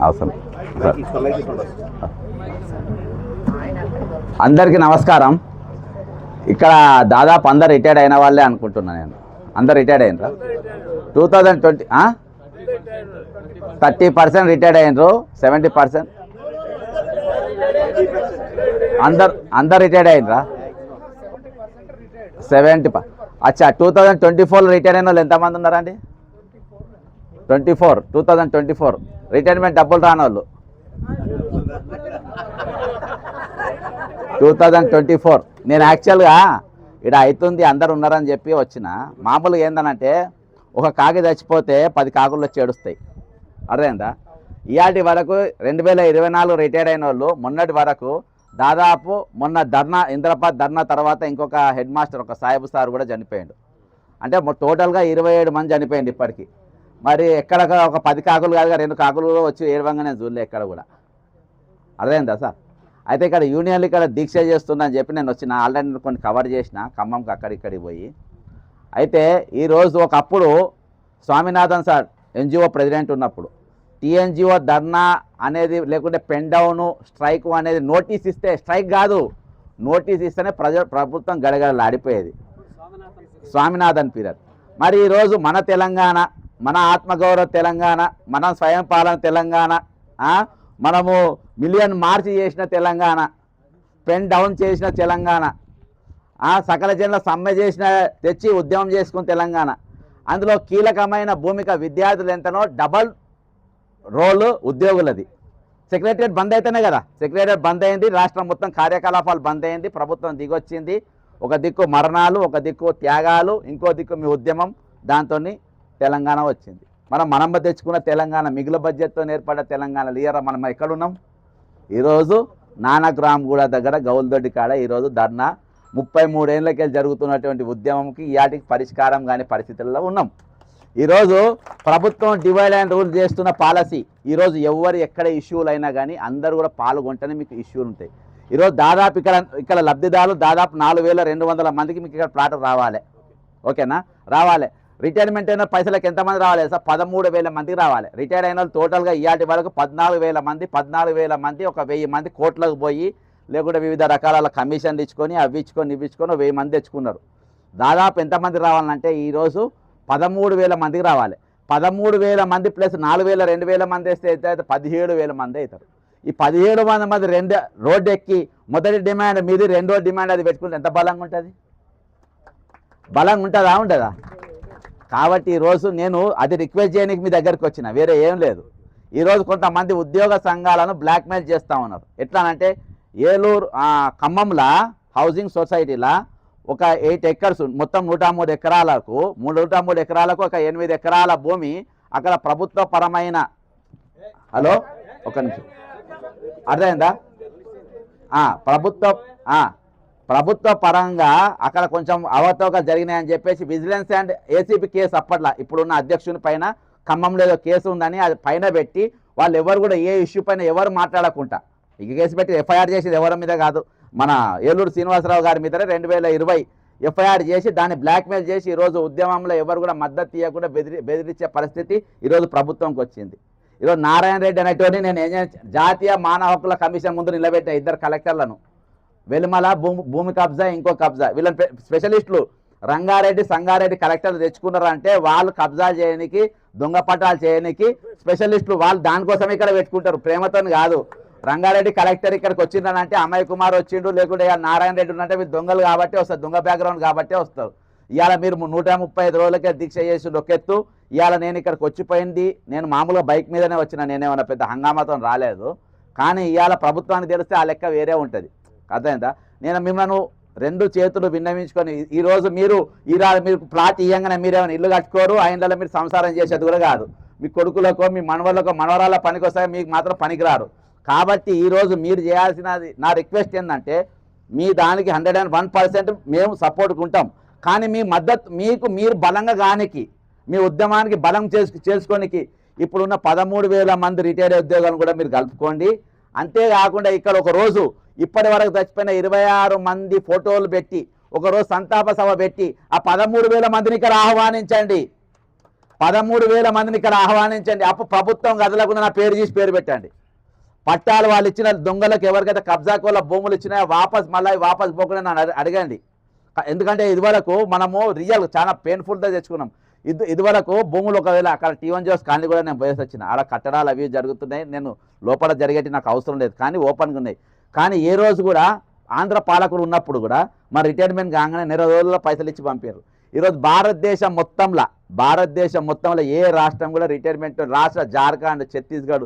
[SPEAKER 1] అవసరం అందరికీ నమస్కారం. ఇక్కడ దాదాపు అందరు రిటైర్డ్ అయిన వాళ్ళే అనుకుంటున్నాను నేను. అందరు రిటైర్డ్ అయినరా? 2020 30% రిటైర్డ్ అయినరు, 70% అందరు రిటైర్డ్ అయినరా? 70. అచ్చా, 2024లో రిటైర్ అయిన వాళ్ళు ఎంతమంది ఉన్నారండి? 2024 రిటైర్మెంట్ డబ్బులు రాని వాళ్ళు 2024. నేను యాక్చువల్గా ఇక్కడ అవుతుంది అందరు ఉన్నారని చెప్పి వచ్చిన. మామూలుగా ఏందనంటే ఒక కాకి చచ్చిపోతే 10 కాకులు వచ్చి ఏడుస్తాయి. అర్థమైందా? ఇవాటి వరకు 2024 రిటైర్ అయిన వాళ్ళు మొన్నటి వరకు దాదాపు మొన్న ఇంద్రపాద్ ధర్నా తర్వాత ఇంకొక హెడ్ మాస్టర్, ఒక సాహెబ్ సార్ కూడా చనిపోయాడు. అంటే టోటల్గా 27 మంది చనిపోయింది ఇప్పటికీ. మరి ఎక్కడ ఒక 10 కాకులు కాదుగా 2 కాకులు వచ్చి ఏడవంగా నేను చూడలే ఎక్కడ కూడా. అర్థమైందా సార్? అయితే ఇక్కడ యూనియన్లు ఇక్కడ దీక్ష చేస్తున్నా అని చెప్పి నేను వచ్చిన ఆల్రెడీ కొన్ని కవర్ చేసిన ఖమ్మంకి అక్కడిక్కడికి పోయి. అయితే ఈరోజు ఒకప్పుడు స్వామినాథన్ సార్ ఎన్జిఓ ప్రెసిడెంట్ ఉన్నప్పుడు టీఎన్జిఓ ధర్నా అనేది లేకుంటే పెన్ డౌను స్ట్రైక్ అనేది నోటీస్ ఇస్తే, స్ట్రైక్ కాదు నోటీస్ ఇస్తేనే ప్రభుత్వం గడగడలాడిపోయేది. స్వామినాథన్ పీరియడ్. మరి ఈరోజు మన తెలంగాణ, మన ఆత్మగౌరవ తెలంగాణ, మన స్వయం పాలన తెలంగాణ, మనము మిలియన్ మార్చ్ చేసిన తెలంగాణ, పెన్ డౌన్ చేసిన తెలంగాణ, సకల జనుల సమ్మె చేసిన తెచ్చి ఉద్యమం చేసుకున్న తెలంగాణ, అందులో కీలకమైన భూమిక విద్యార్థులు ఎంతనో డబల్ రోల్ ఉద్యోగులది. సెక్రటరియట్ బంద్ అయితేనే కదా, సెక్రటరియట్ బంద్ అయింది, రాష్ట్రం మొత్తం కార్యకలాపాలు బంద్ అయింది, ప్రభుత్వం దిగొచ్చింది. ఒక దిక్కు మరణాలు, ఒక దిక్కు త్యాగాలు, ఇంకో దిక్కు మీ ఉద్యమం, దాంతో తెలంగాణ వచ్చింది. మనం తెచ్చుకున్న తెలంగాణ మిగులు బడ్జెట్తో ఏర్పడ్డ తెలంగాణ లీయర్ మనం ఎక్కడున్నాం ఈరోజు? నానక్రామ్గూడ దగ్గర గౌల్దొడ్డి కాడ ఈరోజు ధర్నా 33 ఏళ్ళకెళ్ళి జరుగుతున్నటువంటి ఉద్యమంకి ఇయాటికి పరిష్కారం కాని పరిస్థితుల్లో ఉన్నాం. ఈరోజు ప్రభుత్వం డివైడ్ అండ్ రూల్ చేస్తున్న పాలసీ, ఈరోజు ఎవరు ఎక్కడ ఇష్యూలు అయినా కానీ అందరూ కూడా పాల్గొంటేనే మీకు ఇష్యూలు ఉంటాయి. ఈరోజు దాదాపు ఇక్కడ లబ్ధిదారులు దాదాపు 4200 మందికి మీకు ఇక్కడ ప్లాట్ రావాలి. ఓకేనా? రావాలి. రిటైర్మెంట్ అయిన పైసలకు ఎంతమంది రావాలి సార్? 13,000 మందికి రావాలి. రిటైర్ అయిన వాళ్ళు టోటల్గా ఇయాటి వరకు 14,000 మంది. 14,000 మంది ఒక 1000 మంది కోట్లకు పోయి లేకుంటే వివిధ రకాల కమిషన్లు ఇచ్చుకొని అవి ఇచ్చుకొని 1000 మంది తెచ్చుకున్నారు. దాదాపు ఎంతమంది రావాలంటే ఈరోజు 13,000 మందికి రావాలి. 13,000 మంది ప్లస్ 4,000 2,000 మంది వేస్తే అయితే 17,000 మంది అవుతారు. ఈ 17,000 మంది రోడ్డు ఎక్కి మొదటి డిమాండ్ మీది, రెండో డిమాండ్ అది పెట్టుకుంటే ఎంత బలంగా ఉంటుంది? బలంగా ఉంటుందా? ఉండదా? కాబట్టి ఈరోజు నేను అది రిక్వెస్ట్ చేయడానికి మీ దగ్గరికి వచ్చిన, వేరే ఏం లేదు. ఈరోజు కొంతమంది ఉద్యోగ సంఘాలను బ్లాక్మెయిల్ చేస్తూ ఉన్నారు. ఎట్లానంటే ఏలూరు ఖమ్మంలో హౌసింగ్ సొసైటీలో ఒక 8 ఎకర్స్ మొత్తం 103 ఎకరాలకు 103 ఎకరాలకు ఒక 8 ఎకరాల భూమి అక్కడ ప్రభుత్వ పరమైన, హలో ఒక నిమిషం, అర్థమైందా? ప్రభుత్వ పరంగా అక్కడ కొంచెం అవతవకలు జరిగినాయని చెప్పేసి విజిలెన్స్ అండ్ ఏసీబీ కేసు అప్పట్లో ఇప్పుడున్న అధ్యక్షుని పైన ఖమ్మంలో ఏదో కేసు ఉందని అది పైన పెట్టి వాళ్ళు ఎవరు కూడా ఏ ఇష్యూ పైన ఎవరు మాట్లాడకుండా ఇక కేసు పెట్టి ఎఫ్ఐఆర్ చేసేది ఎవరి మీద కాదు, మన ఏలూరు శ్రీనివాసరావు గారి మీదనే 2020 ఎఫ్ఐఆర్ చేసి దాన్ని బ్లాక్మెయిల్ చేసి ఈరోజు ఉద్యమంలో ఎవరు కూడా మద్దతు ఇవ్వకుండా బెదిరించే పరిస్థితి ఈరోజు ప్రభుత్వంకి వచ్చింది. ఈరోజు నారాయణ రెడ్డి అనేటువంటి నేను జాతీయ మానవ హక్కుల కమిషన్ ముందు నిలబెట్టే 2 కలెక్టర్లను, వెలుమల భూమి కబ్జా, ఇంకో కబ్జా, వీళ్ళని స్పెషలిస్టులు రంగారెడ్డి సంగారెడ్డి కలెక్టర్లు తెచ్చుకున్నారంటే వాళ్ళు కబ్జా చేయడానికి, దొంగ పట్టాలు చేయడానికి స్పెషలిస్టులు, వాళ్ళు దానికోసమే ఇక్కడ పెట్టుకుంటారు, ప్రేమతో కాదు. రంగారెడ్డి కలెక్టర్ ఇక్కడికి వచ్చిండనంటే అమయ్ కుమార్ వచ్చిండు, లేకుంటే నారాయణ రెడ్డి ఉన్నంటే వీళ్ళు దొంగలు కాబట్టి వస్తారు, దొంగ బ్యాక్గ్రౌండ్ కాబట్టే వస్తారు. ఇవాళ మీరు 135 రోజులకే దీక్ష చేసి ఒకెత్తు. ఇవాళ నేను ఇక్కడికి వచ్చిపోయింది, నేను మామూలుగా బైక్ మీదనే వచ్చిన, నేనేమన్నా పెద్ద హంగామాతో రాలేదు. కానీ ఇవాళ ప్రభుత్వానికి తెలిస్తే ఆ లెక్క వేరే ఉంటుంది. అర్థమైందా? నేను మిమ్మల్ని 2 చేతులు విన్నవించుకొని ఈరోజు మీరు ప్లాట్ ఇవ్వగానే మీరేమైనా ఇల్లు కట్టుకోరు, ఆ ఇంట్లో మీరు సంసారం చేసేది కూడా కాదు. మీ కొడుకులకో మీ మనవళ్ళకో మనవరాల పనికి వస్తాయి, మీకు మాత్రం పనికిరారు. కాబట్టి ఈరోజు మీరు చేయాల్సినది, నా రిక్వెస్ట్ ఏంటంటే మీ దానికి 101% మేము సపోర్ట్గా ఉంటాం. కానీ మీ మద్దతు మీరు బలంగా కానికి, మీ ఉద్యమానికి బలం చేసుకోనికి ఇప్పుడున్న 13,000 మంది రిటైర్డ్ ఉద్యోగాలను కూడా మీరు కలుపుకోండి. అంతేకాకుండా ఇక్కడ ఒక రోజు ఇప్పటి వరకు చచ్చిపోయిన 26 మంది ఫోటోలు పెట్టి ఒకరోజు సంతాప సభ పెట్టి ఆ 13,000 మందిని ఇక్కడ ఆహ్వానించండి. 13,000 మందిని ఇక్కడ ఆహ్వానించండి. అప్పుడు ప్రభుత్వం కదలకుండా నా పేరు చేసి పేరు పెట్టండి. పట్టాలు వాళ్ళు ఇచ్చిన దొంగలకు ఎవరికైతే కబ్జాకు వాళ్ళ భూములు ఇచ్చినా వాపస్ పోకుండా నన్ను అడగండి. ఎందుకంటే ఇదివరకు మనము రియల్ చాలా పెయిన్ఫుల్గా తెచ్చుకున్నాం. ఇదివరకు భూములు ఒకవేళ అక్కడ T1 జోస్ కానీ కూడా నేను పోయేసి వచ్చిన, ఆడ కట్టడాలు అవి జరుగుతున్నాయి, నేను లోపల జరిగేటి నాకు అవసరం లేదు, కానీ ఓపెన్గా ఉన్నాయి. కానీ ఏ రోజు కూడా ఆంధ్ర పాలకులు ఉన్నప్పుడు కూడా మా రిటైర్మెంట్ కాగానే 2 రోజుల్లో పైసలు ఇచ్చి పంపారు. ఈరోజు భారతదేశం మొత్తంలో ఏ రాష్ట్రం కూడా రిటైర్మెంట్, రాష్ట్ర జార్ఖండ్, ఛత్తీస్గఢ్,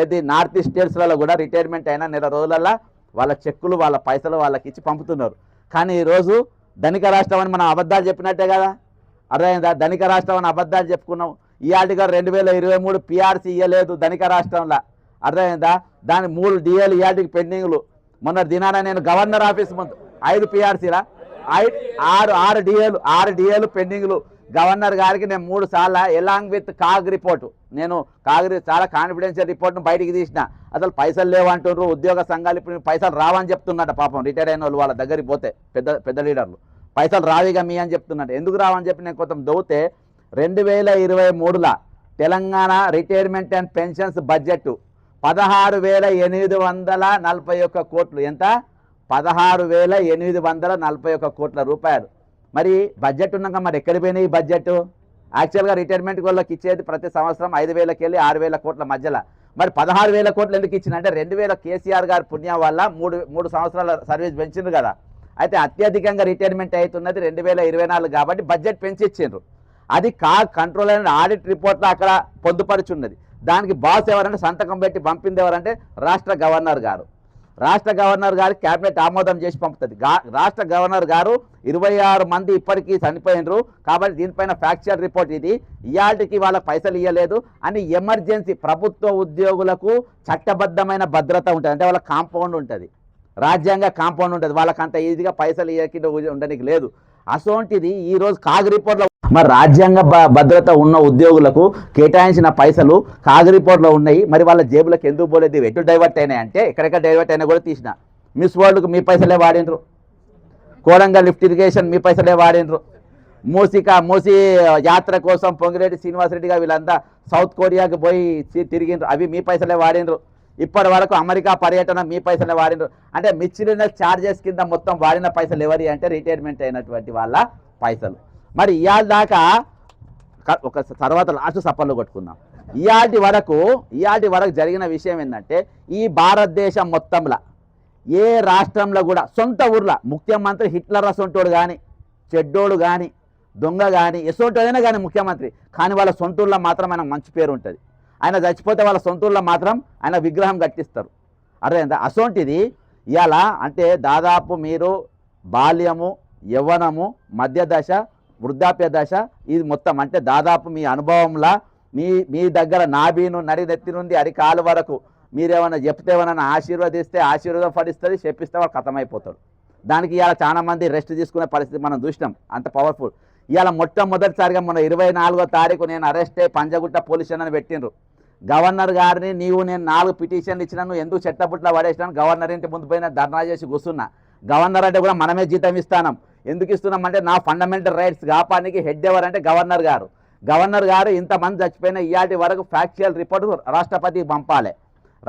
[SPEAKER 1] ఏది నార్త్ ఈస్ట్ స్టేట్స్లలో కూడా రిటైర్మెంట్ అయినా 2 రోజులలో వాళ్ళ చెక్కులు వాళ్ళ పైసలు వాళ్ళకి ఇచ్చి పంపుతున్నారు. కానీ ఈరోజు ధనిక రాష్ట్రం అని మనం అబద్ధాలు చెప్పినట్టే కదా, అర్థమైందా? ధనిక రాష్ట్రం అని అబద్ధాలు చెప్పుకున్నాం. ఇవాళగా 2023 పిఆర్సీ ఇవ్వలేదు ధనిక రాష్ట్రంలో, అర్థమైందా? దాని 3 డిఏలు ఇవాళకి పెండింగ్లు. మొన్న దినాన నేను గవర్నర్ ఆఫీస్ ముందు 5 పిఆర్సీలా 6 డిఏలు పెండింగ్లు. గవర్నర్ గారికి నేను 3 సార్లు ఎలాంగ్ విత్ కాగ్ రిపోర్టు, నేను చాలా కాన్ఫిడెన్షియల్ రిపోర్ట్ను బయటికి తీసిన. అసలు పైసలు లేవంటుండ్రు, ఉద్యోగ సంఘాలు ఇప్పుడు పైసలు రావని చెప్తున్నట్ట. పాపం రిటైర్ అయిన వాళ్ళు వాళ్ళ దగ్గరికి పోతే పెద్ద లీడర్లు పైసలు రావిగా మీ అని చెప్తున్నట్టు. ఎందుకు రావని చెప్పి నేను కొంచెం దవ్వుతే 2023లో Telangana retirement and pensions budget 16,841 కోట్లు. ఎంత? 16,841 కోట్ల రూపాయలు. మరి బడ్జెట్ ఉన్నాక మరి ఎక్కడికి పోయినాయి ఈ బడ్జెట్? యాక్చువల్గా రిటైర్మెంట్ వాళ్ళకి ఇచ్చేది ప్రతి సంవత్సరం 5,000కి వెళ్ళి 6,000 కోట్ల మధ్యలో. మరి 16,000 కోట్లు ఎందుకు ఇచ్చిన అంటే 2000 కేసీఆర్ గారి పుణ్యం వల్ల మూడు సంవత్సరాల సర్వీస్ పెంచిండ్రు కదా. అయితే అత్యధికంగా రిటైర్మెంట్ అవుతున్నది 2024 కాబట్టి బడ్జెట్ పెంచి ఇచ్చిండ్రు. అది కంట్రోల్ అండ్ ఆడిట్ రిపోర్ట్లో అక్కడ పొందుపరుచున్నది. దానికి బాస్ ఎవరంటే సంతకం పెట్టి పంపింది ఎవరంటే రాష్ట్ర గవర్నర్ గారు. రాష్ట్ర గవర్నర్ గారు క్యాబినెట్ ఆమోదం చేసి పంపుతుంది. రాష్ట్ర గవర్నర్ గారు 26 మంది ఇప్పటికీ చనిపోయినరు కాబట్టి దీనిపైన ఫ్యాక్చువల్ రిపోర్ట్ ఇది. ఇయాల్టికి వాళ్ళకి పైసలు ఇవ్వలేదు అని ఎమర్జెన్సీ ప్రభుత్వ ఉద్యోగులకు చట్టబద్ధమైన భద్రత ఉంటుంది. అంటే వాళ్ళ కాంపౌండ్ ఉంటుంది, రాజ్యాంగ కాంపౌండ్ ఉంటుంది. వాళ్ళకి అంత ఈజీగా పైసలు ఇవ్వకుండా ఉండడానికి లేదు. అసోంటిది ఈరోజు కాగ్ రిపోర్ట్లో మరి రాజ్యాంగ భద్రత ఉన్న ఉద్యోగులకు కేటాయించిన పైసలు కాగ్ రిపోర్ట్లో ఉన్నాయి. మరి వాళ్ళ జేబులకు ఎందుకు పోలేదు? ఎటు డైవర్ట్ అయినాయి అంటే ఎక్కడెక్కడ డైవర్ట్ అయినా కూడా తీసిన. మిస్ వరల్డ్కు మీ పైసలే వాడినరు, కోడంగల్ లిఫ్ట్ ఇరిగేషన్ మీ పైసలే వాడినరు, మూసీ యాత్ర కోసం పొంగిరెడ్డి శ్రీనివాసరెడ్డి గారు వీళ్ళంతా సౌత్ కొరియాకి పోయి తిరిగినరు, అవి మీ పైసలే వాడినరు. ఇప్పటి వరకు అమెరికా పర్యటన మీ పైసలే వాడినరు. అంటే మిస్సిలినియస్ ఛార్జెస్ కింద మొత్తం వాడిన పైసలు ఎవరి అంటే రిటైర్మెంట్ అయినటువంటి వాళ్ళ పైసలు. మరి ఇవాళ దాకా ఒక తర్వాత లాస్ట్ సప్పర్లు కొట్టుకుందాం. ఇవాటి వరకు జరిగిన విషయం ఏంటంటే ఈ భారతదేశం మొత్తంలో ఏ రాష్ట్రంలో కూడా సొంత ఊర్లో ముఖ్యమంత్రి హిట్లర్ అసొంటోడు కానీ, చెడ్డోడు కానీ, దొంగ కానీ, ఎసొంటోడైనా కానీ ముఖ్యమంత్రి కానీ వాళ్ళ సొంత ఊర్లో మాత్రం ఆయనకు మంచి పేరు ఉంటుంది. ఆయన చచ్చిపోతే వాళ్ళ సొంత ఊర్లో మాత్రం ఆయన విగ్రహం కట్టిస్తారు. అర్థమైందా? అసొంటిది ఇవాళ అంటే దాదాపు మీరు బాల్యము, యవ్వనము, మధ్య దశ, వృద్ధాప్య దశ ఇది మొత్తం అంటే దాదాపు మీ అనుభవంలా మీ దగ్గర నాభీను నడినెత్తి నుండి అరికాలు వరకు మీరేమైనా చెప్తే ఏమైనా ఆశీర్వదిస్తే ఆశీర్వాదం పడిస్తుంది, చెప్పిస్తే వాళ్ళు ఖతమైపోతాడు. దానికి ఇవాళ చాలామంది రెస్ట్ తీసుకునే పరిస్థితి మనం చూసినాం. అంత పవర్ఫుల్. ఇవాళ మొట్టమొదటిసారిగా మన 24వ తారీఖు నేను అరెస్ట్ అయ్యి పంజగుట్ట పోలీస్ స్టేషన్ పెట్టిండ్రు. గవర్నర్ గారిని నేను 4 పిటిషన్లు ఇచ్చినా, నువ్వు ఎందుకు చెట్టపుట్లా పడేసినాను, గవర్నర్ ఇంటి ముందు పోయిన ధర్నా చేసి కూర్చున్నా. గవర్నర్ అంటే కూడా మనమే జీతం ఇస్తాం. ఎందుకు ఇస్తున్నామంటే నా ఫండమెంటల్ రైట్స్ కాపానికి హెడ్ ఎవరంటే గవర్నర్ గారు. గవర్నర్ గారు ఇంతమంది చచ్చిపోయిన ఇయాటి వరకు ఫ్యాక్చువల్ రిపోర్ట్ రాష్ట్రపతికి పంపాలి.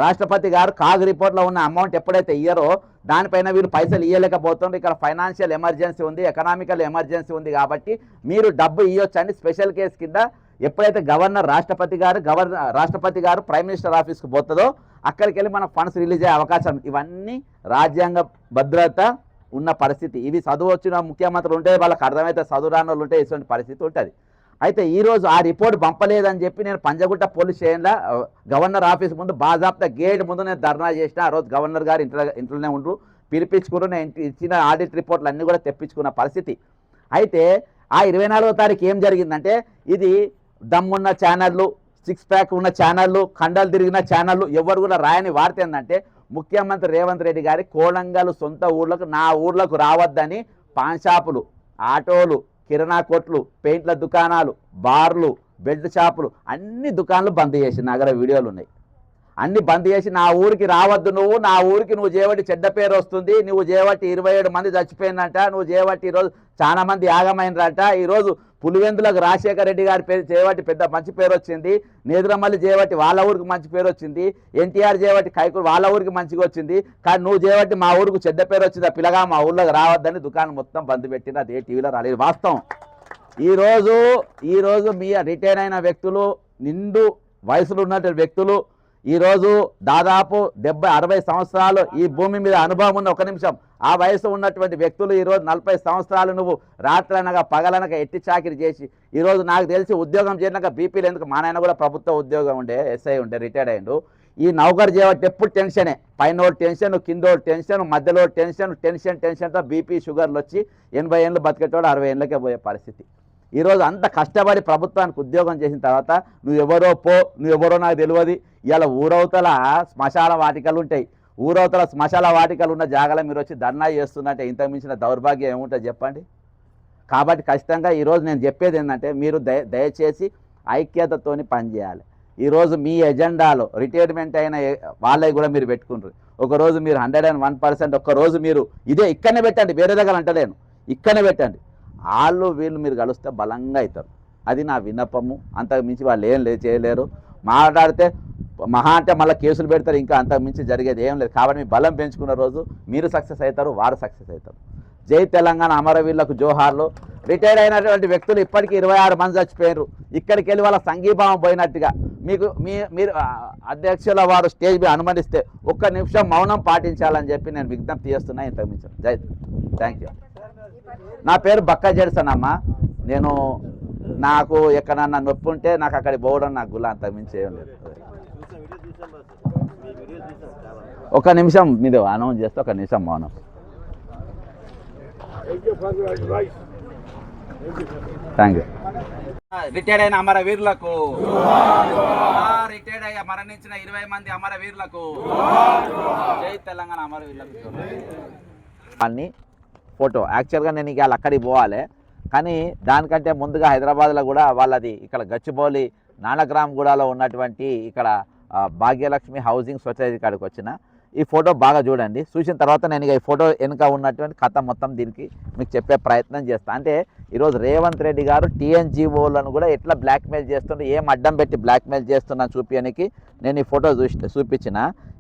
[SPEAKER 1] రాష్ట్రపతి గారు కాగ్ రిపోర్ట్లో ఉన్న అమౌంట్ ఎప్పుడైతే ఇయ్యారో దానిపైన వీళ్ళు పైసలు ఇవ్వలేకపోతుండ్రు. ఇక్కడ ఫైనాన్షియల్ ఎమర్జెన్సీ ఉంది, ఎకనామికల్ ఎమర్జెన్సీ ఉంది కాబట్టి మీరు డబ్బు ఇవ్వచ్చండి స్పెషల్ కేసు కింద. ఎప్పుడైతే రాష్ట్రపతి గారు ప్రైమ్ మినిస్టర్ ఆఫీస్కి పోతుందో అక్కడికి వెళ్ళి మన ఫండ్స్ రిలీజ్ అయ్యే అవకాశం. ఇవన్నీ రాజ్యాంగ భద్రత ఉన్న పరిస్థితి. ఇవి చదువు వచ్చిన ముఖ్యమంత్రులు ఉంటే వాళ్ళకి అర్థమైతే, చదువు రాని వాళ్ళు ఉంటే ఇటువంటి పరిస్థితి ఉంటుంది. అయితే ఈరోజు ఆ రిపోర్ట్ పంపలేదని చెప్పి నేను పంజగుట్ట పోలీస్ స్టేషన్లో గవర్నర్ ఆఫీస్ ముందు బాజాప్తా గేట్ ముందు నేను ధర్నా చేసిన. ఆ రోజు గవర్నర్ గారు ఇంట్లోనే ఉండ్రు, పిలిపించుకుని నేను ఇచ్చిన ఆడిట్ రిపోర్ట్లు అన్నీ కూడా తెప్పించుకున్న పరిస్థితి. అయితే ఆ 24వ తారీఖు ఏం జరిగిందంటే ఇది దమ్మున్న ఛానళ్ళు, 6 ప్యాక్ ఉన్న ఛానళ్ళు, కండలు తిరిగిన ఛానళ్ళు ఎవరు కూడా రాయని వార్త ఏంటంటే ముఖ్యమంత్రి రేవంత్ రెడ్డి గారి కోడంగల్ సొంత ఊర్లకు నా ఊర్లకు రావద్దని పాన్ షాపులు, ఆటోలు, కిరాణా కొట్లు, పెయింట్ల దుకాణాలు, బార్లు, బెల్ట్ షాపులు అన్ని దుకాణాలు బంద్ చేసి నగర వీడియోలు ఉన్నాయి. అన్ని బంద్ చేసి నా ఊరికి రావద్దు, నా ఊరికి నువ్వు చేయబట్టి చెడ్డ పేరు వస్తుంది, నువ్వు చేయబట్టి 27 మంది చచ్చిపోయిందంట, నువ్వు చేయబట్టి ఈరోజు చాలా మంది యాగమైనరంట, ఈరోజు పులివెందులకు రాజశేఖర రెడ్డి గారి పేరు చేయబట్టి పెద్ద మంచి పేరు వచ్చింది, నేదురమల్లి చేయబట్టి వాళ్ళ ఊరికి మంచి పేరు వచ్చింది, ఎన్టీఆర్ చేయబట్టి కైకూరు వాళ్ళ ఊరికి మంచిగా వచ్చింది, కానీ నువ్వు చేయబట్టి మా ఊరికి చెడ్డ పేరు వచ్చింది, ఆ పిల్లగా మా ఊళ్ళోకి రావద్దని దుకాణం మొత్తం బంద్ పెట్టింది. అదే టీవీలో రాలేదు. వాస్తవం. ఈరోజు మీ రిటైర్ అయిన వ్యక్తులు, నిండు వయసులో ఉన్నటువంటి వ్యక్తులు, ఈరోజు దాదాపు 70-60 సంవత్సరాలు ఈ భూమి మీద అనుభవం ఉన్న, ఒక నిమిషం, ఆ వయసు ఉన్నటువంటి వ్యక్తులు ఈరోజు 40 సంవత్సరాలు నువ్వు రాత్రనగా పగలనగా ఎట్టి చాకిరి చేసి ఈరోజు నాకు తెలిసి ఉద్యోగం చేరినాక బీపీలు ఎందుకు, మా నాయన కూడా ప్రభుత్వ ఉద్యోగం ఉండే, ఎస్ఐ ఉండే, రిటైర్డ్ అయ్యిండు. ఈ నౌకరు చేయబట్టి ఎప్పుడు టెన్షనే, పైన టెన్షన్, కింద టెన్షన్, మధ్యలో టెన్షన్తో బీపీ షుగర్లు వచ్చి 80 ఏళ్ళు బతికేటోడు 60 ఏళ్ళకే పోయే పరిస్థితి. ఈరోజు అంత కష్టపడి ప్రభుత్వానికి ఉద్యోగం చేసిన తర్వాత నువ్వెవరో నాకు తెలియదు. ఇవాళ ఊరవతల శ్మశాల వాటికలు ఉంటాయి, ఊరవతల శ్మశాల వాటికలు ఉన్న జాగాలో మీరు వచ్చి ధర్నా చేస్తున్నట్టే ఇంతకు మించిన దౌర్భాగ్యం ఏముంటుంది చెప్పండి? కాబట్టి ఖచ్చితంగా ఈరోజు నేను చెప్పేది ఏంటంటే మీరు దయచేసి ఐక్యతతోని పనిచేయాలి. ఈరోజు మీ ఎజెండాలో రిటైర్మెంట్ అయిన వాళ్ళవి కూడా మీరు పెట్టుకుంటారు. ఒకరోజు మీరు 101%, ఒక్కరోజు మీరు ఇదే ఇక్కడనే పెట్టండి, వేరే దగ్గర అంటలేను, ఇక్కడనే పెట్టండి. వీళ్ళు మీరు కలుస్తే బలంగా అవుతారు. అది నా విన్నపము. అంతకు మించి వాళ్ళు ఏం చేయలేరు. మాట్లాడితే మహా అంటే మళ్ళీ కేసులు పెడతారు, ఇంకా అంతకు మించి జరిగేది ఏం లేదు. కాబట్టి మీ బలం పెంచుకున్న రోజు మీరు సక్సెస్ అవుతారు, వారు సక్సెస్ అవుతారు. జై తెలంగాణ, అమరవీరులకు జోహార్లు. రిటైర్ అయినటువంటి వ్యక్తులు ఇప్పటికీ 26 మంది చచ్చిపోయారు. ఇక్కడికి వెళ్ళి వాళ్ళ సంఘీభావం పోయినట్టుగా మీరు అధ్యక్షుల వారు స్టేజ్ మీద అనుమతిస్తే ఒక్క నిమిషం మౌనం పాటించాలని చెప్పి నేను విజ్ఞప్తి చేస్తున్నా. ఇంతకు మించి జై, థ్యాంక్ యూ. నా పేరు బక్క జెడ్సన్ అమ్మ. నాకు ఎక్కడన్నా నొప్పి ఉంటే నాకు అక్కడికి పోవడం నాకు గుల్ల, అంతకు మించి ఏం లేదు. ఒక నిమిషం మీరు అనౌన్స్ చేస్తే ఒక నిమిషం మౌనం. Thank you. రిటైర్డ్ అయిన అమరవీరులకు, రిటైర్డ్ అయ్యి మరణించిన 20 మంది అమరవీరులకు, జై తెలంగాణ అమరవీరులకు. అన్ని ఫోటో యాక్చువల్గా నేను ఇవాళ అక్కడికి పోవాలి, కానీ దానికంటే ముందుగా హైదరాబాద్లో కూడా వాళ్ళది ఇక్కడ గచ్చిబౌలి నానగ్రామ్గూడలో ఉన్నటువంటి ఇక్కడ భాగ్యలక్ష్మి హౌసింగ్ సొసైటీ కాడికి వచ్చిన. ఈ ఫోటో బాగా చూడండి. చూసిన తర్వాత నేను ఈ ఫోటో వెనుక ఉన్నటువంటి కథ మొత్తం దీనికి మీకు చెప్పే ప్రయత్నం చేస్తాను. అంటే ఈరోజు రేవంత్ రెడ్డి గారు టీఎన్జిఓలను కూడా ఎట్లా బ్లాక్మెయిల్ చేస్తుంటే, ఏం అడ్డం పెట్టి బ్లాక్మెయిల్ చేస్తున్నాను చూపించడానికి నేను ఈ ఫోటో చూపించిన.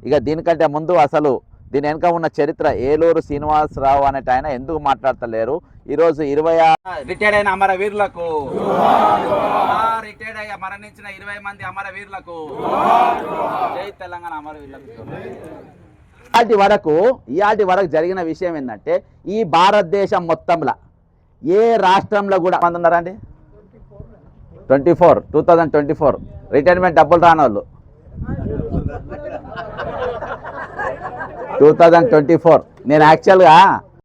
[SPEAKER 1] ఇక దీనికంటే ముందు అసలు దీని వెనుక ఉన్న చరిత్ర, ఏలూరు శ్రీనివాసరావు అనేట ఆయన ఎందుకు మాట్లాడతలేరు. ఈరోజు 26 రిటైర్డ్ అయిన అమరవీరులకు, రిటైర్డ్ అయ్యి మరణించిన 20 మంది అమరవీరులకు, జై తెలంగాణ అమరవీరులకు. ఇయాటి వరకు జరిగిన విషయం ఏంటంటే, ఈ భారతదేశం మొత్తంలో ఏ రాష్ట్రంలో కూడా మంది ఉన్నారండి? 2024 రిటైర్మెంట్ డబ్బులు రాని వాళ్ళు 2024. నేను యాక్చువల్గా